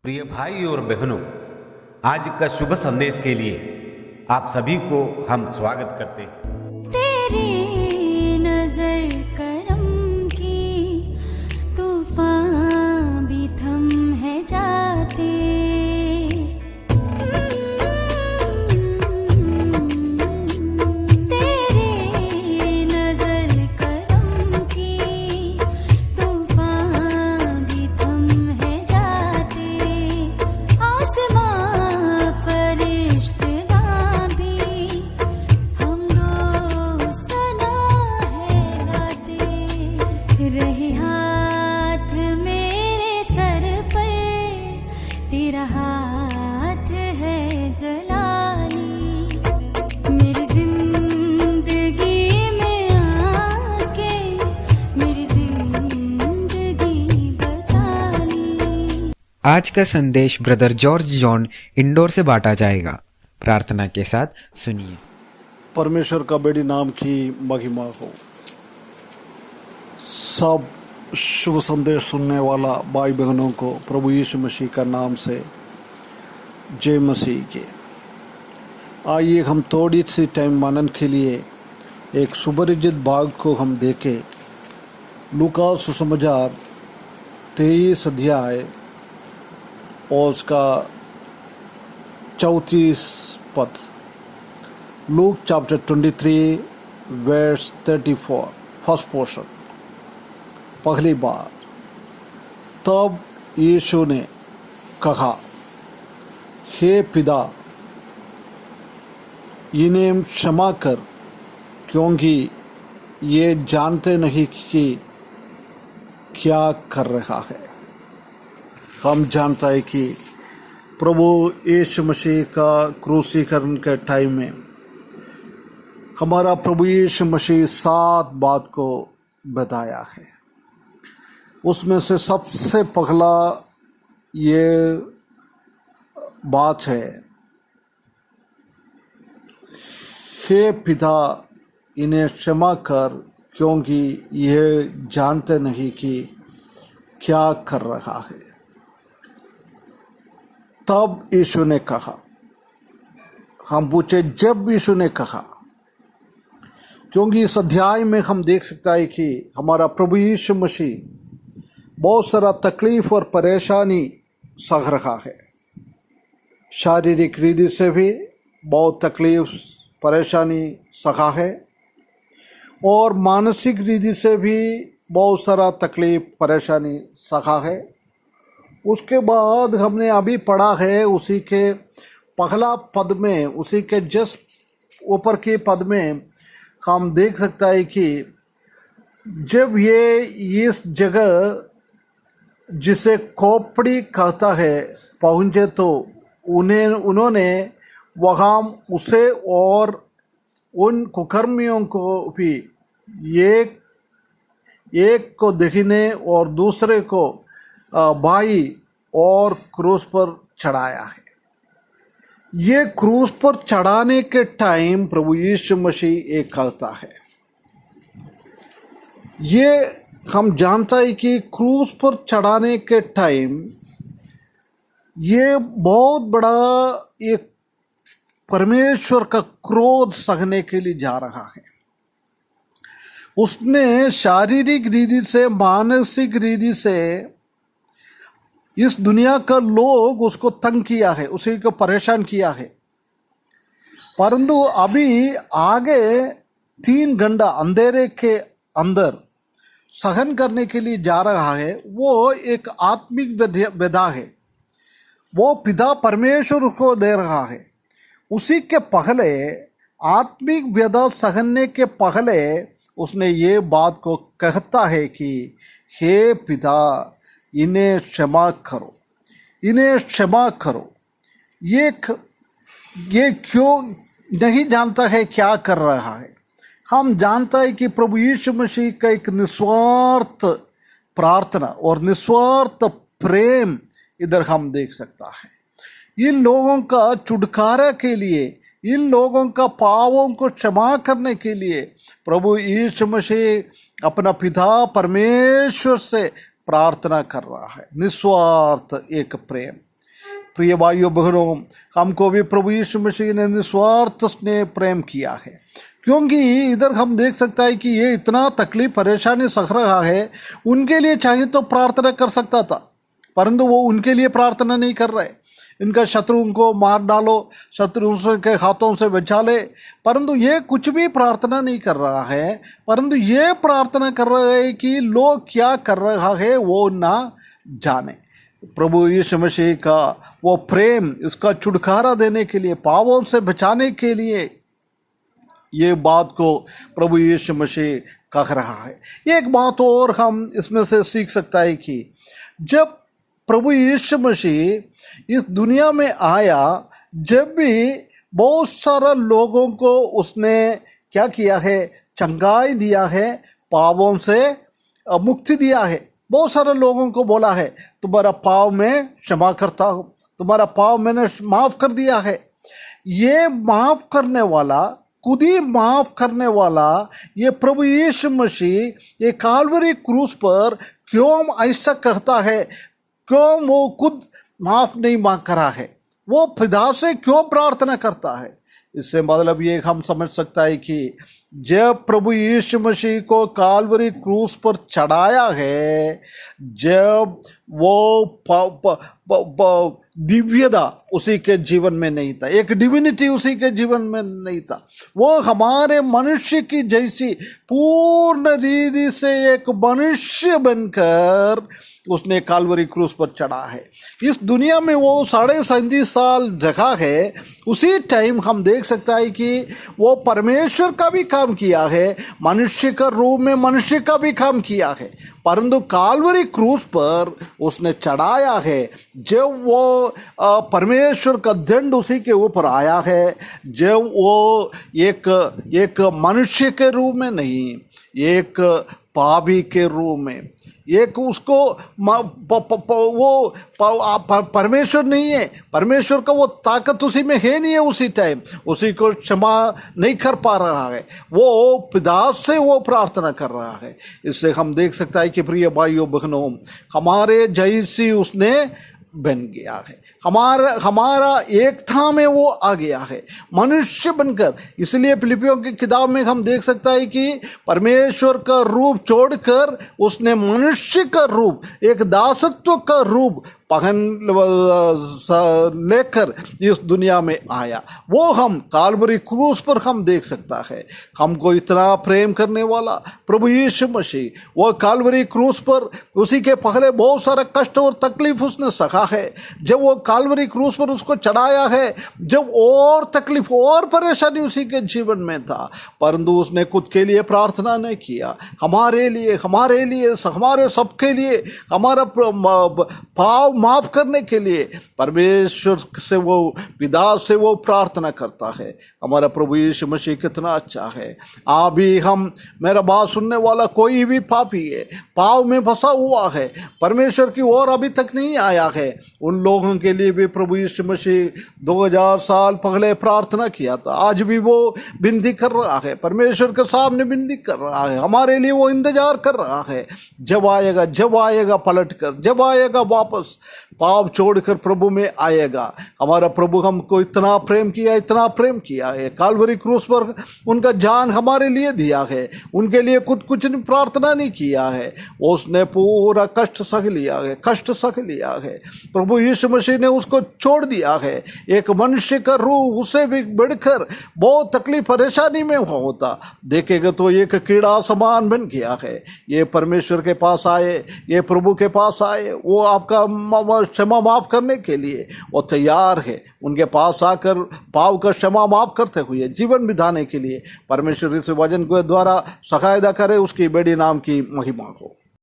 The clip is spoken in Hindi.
प्रिय भाई और बहनों, आज का शुभ संदेश के लिए आप सभी को हम स्वागत करते हैं। तेरे नजर करम की तूफान भी थम है जाते। तेरे नजर करम की तूफान भी थम है जाते। आसमां फरिश्ता भी हम दो सना है गाते। रहे हाथ मेरे सर पर, तेरा हाथ है जलाली। मेरी जिंदगी में आके मेरी जिंदगी बचा ली। आज का संदेश ब्रदर जॉर्ज जॉन इंदौर से बांटा जाएगा। प्रार्थना के साथ सुनिए। परमेश्वर का बड़ी नाम की महिमा हो। सब शुभ संदेश सुनने वाला भाई बहनों को प्रभु यीशु मसीह का नाम से जय मसीह के। आइए हम थोड़ी सी टाइम मानन के लिए एक सुपरिचित भाग को हम देखें। लूका सुसमाचार 23 अध्याय और उसका 34 पद। Luke chapter 23 verse 34 first portion. पहली बार तब यीशु ने कहा, हे पिता, इन्हें क्षमा कर, क्योंकि ये जानते नहीं कि क्या कर रहा है। हम जानता है कि प्रभु यीशु मसीह का क्रूसीकरण के टाइम में हमारा प्रभु यीशु मसीह 7 बात को बताया है। उसमें से सबसे पहला ये बात है, हे पिता, इन्हें क्षमा कर, क्योंकि ये जानते नहीं कि क्या कर रहा है। तब यीशु ने कहा, हम पूछे जब यीशु ने कहा, क्योंकि इस अध्याय में हम देख सकता है कि हमारा प्रभु यीशु मसीह बहुत सारा तकलीफ और परेशानी सह रहा है। शारीरिक रीति से भी बहुत तकलीफ परेशानी सहा है और मानसिक रीति से भी बहुत सारा तकलीफ परेशानी सहा है। उसके बाद हमने अभी पढ़ा है, उसी के पहला पद में, उसी के जस्ट ऊपर के पद में हम देख सकता है कि जब ये इस जगह जिसे खोपड़ी कहता है पहुँचे, तो उन्होंने वहाँ उसे और उन कुकर्मियों को भी एक को देखने और दूसरे को भाई और क्रूस पर चढ़ाया है। ये क्रूस पर चढ़ाने के टाइम प्रभु यीशु मसीह एक कहता है, ये हम जानता है कि क्रूस पर चढ़ाने के टाइम ये बहुत बड़ा एक परमेश्वर का क्रोध सहने के लिए जा रहा है। उसने शारीरिक रीति से, मानसिक रीति से इस दुनिया का लोग उसको तंग किया है, उसी को परेशान किया है। परंतु अभी आगे 3 घंटा अंधेरे के अंदर सहन करने के लिए जा रहा है। वो एक आत्मिक व्यथा है, वो पिता परमेश्वर को दे रहा है। उसी के पहले, आत्मिक व्यथा सहने के पहले उसने ये बात को कहता है कि हे पिता, इन्हें क्षमा करो, इन्हें क्षमा करो। ये क्यों नहीं जानता है क्या कर रहा है। हम जानता है कि प्रभु यीशु मसीह का एक निस्वार्थ प्रार्थना और निस्वार्थ प्रेम इधर हम देख सकता है। इन लोगों का छुटकारा के लिए, इन लोगों का पापों को क्षमा करने के लिए प्रभु यीशु मसीह अपना पिता परमेश्वर से प्रार्थना कर रहा है। निस्वार्थ एक प्रेम। प्रिय भाइयों बहनों, हमको भी प्रभु यीशु मसीह ने निस्वार्थ स्नेह प्रेम किया है, क्योंकि इधर हम देख सकता है कि ये इतना तकलीफ परेशानी सह रहा है। उनके लिए चाहिए तो प्रार्थना कर सकता था, परंतु वो उनके लिए प्रार्थना नहीं कर रहे। इनका शत्रुओं को मार डालो, शत्रुओं के हाथों से बचा ले, परंतु ये कुछ भी प्रार्थना नहीं कर रहा है, परंतु ये प्रार्थना कर रहा है कि लोग क्या कर रहा है वो ना जाने। प्रभु यीशु मसीह का वो प्रेम, इसका छुटकारा देने के लिए, पापों से बचाने के लिए ये बात को प्रभु यीशु मसीह कह रहा है। एक बात और हम इसमें से सीख सकता है कि जब प्रभु यीशु मसीह इस दुनिया में आया, जब भी बहुत सारा लोगों को उसने क्या किया है, चंगाई दिया है, पापों से मुक्ति दिया है। बहुत सारे लोगों को बोला है तुम्हारा पाप मैं क्षमा करता हूँ, तुम्हारा पाप मैंने माफ कर दिया है। ये माफ करने वाला, खुद ही माफ करने वाला ये प्रभु यीशु मसीह ये काल्वरी क्रूस पर क्यों ऐसा कहता है, क्यों वो खुद माफ नहीं मांग करा है, वो पिता से क्यों प्रार्थना करता है? इससे मतलब ये हम समझ सकता है कि जब प्रभु यीशु मसीह को काल्वरी क्रूस पर चढ़ाया है, जब वो दिव्यता उसी के जीवन में नहीं था, एक डिविनिटी उसी के जीवन में नहीं था, वो हमारे मनुष्य की जैसी पूर्ण रीति से एक मनुष्य बनकर उसने काल्वरी क्रूस पर चढ़ा है। इस दुनिया में वो 37.5 साल जगह है। उसी टाइम हम देख सकता है कि वो परमेश्वर का भी काम किया है, मनुष्य का रूप में मनुष्य का भी काम किया है, परंतु काल्वरी क्रूस पर उसने चढ़ाया है। जब वो परमेश्वर का दंड उसी के ऊपर आया है, जब वो एक मनुष्य के रूप में नहीं, एक पापी के रूप में, एक उसको वो परमेश्वर नहीं है, परमेश्वर का वो ताकत उसी में है नहीं है, उसी टाइम उसी को क्षमा नहीं कर पा रहा है, वो पिता से वो प्रार्थना कर रहा है। इससे हम देख सकता है कि प्रिय भाइयों बहनों, हमारे जैसी उसने बन गया है, हमारा एकता में वो आ गया है मनुष्य बनकर। इसलिए फिलिपियों की किताब में हम देख सकता है कि परमेश्वर का रूप छोड़कर उसने मनुष्य का रूप, एक दासत्व का रूप पहन लेकर इस दुनिया में आया। वो हम काल्वरी क्रूस पर हम देख सकता है। हमको इतना प्रेम करने वाला प्रभु यीशु मसीह, वो काल्वरी क्रूस पर उसी के पहले बहुत सारा कष्ट और तकलीफ उसने सहा है। जब वो काल्वरी क्रूस पर उसको चढ़ाया है, जब और तकलीफ और परेशानी उसी के जीवन में था, परंतु उसने खुद के लिए प्रार्थना नहीं किया, हमारे लिए हमारे सबके लिए, हमारा पाप माफ करने के लिए परमेश्वर से वो पिता से वो प्रार्थना करता है। हमारा प्रभु यीशु मसीह कितना अच्छा है। अभी हम, मेरा बात सुनने वाला कोई भी पापी है, पाप में फंसा हुआ है, परमेश्वर की ओर अभी तक नहीं आया है, उन लोगों के लिए भी प्रभु यीशु मसीह 2000 साल पहले प्रार्थना किया था। आज भी वो विनती कर रहा है, परमेश्वर के सामने विनती कर रहा है, हमारे लिए वो इंतजार कर रहा है। जब आएगा पलट कर, जब आएगा वापस पाप छोड़कर प्रभु में आएगा। हमारा प्रभु हमको इतना प्रेम किया है, काल्वरी क्रूस पर उनका जान हमारे लिए दिया है, उनके लिए कुछ प्रार्थना नहीं किया है, उसने पूरा कष्ट सह लिया है। प्रभु यीशु मसीह ने उसको छोड़ दिया है। एक मनुष्य का रूह उसे भी बढ़कर बहुत तकलीफ परेशानी में होता, देखेगा तो एक कीड़ा समान बन गया है। ये परमेश्वर के पास आए, ये प्रभु के पास आए, वो आपका क्षमा माफ करने के लिए वो तैयार है। उनके पास आकर पाप का क्षमा माफ करते हुए जीवन बिताने के लिए परमेश्वर इस वचन के द्वारा सहायता करे। उसकी बड़ी नाम की महिमा हो।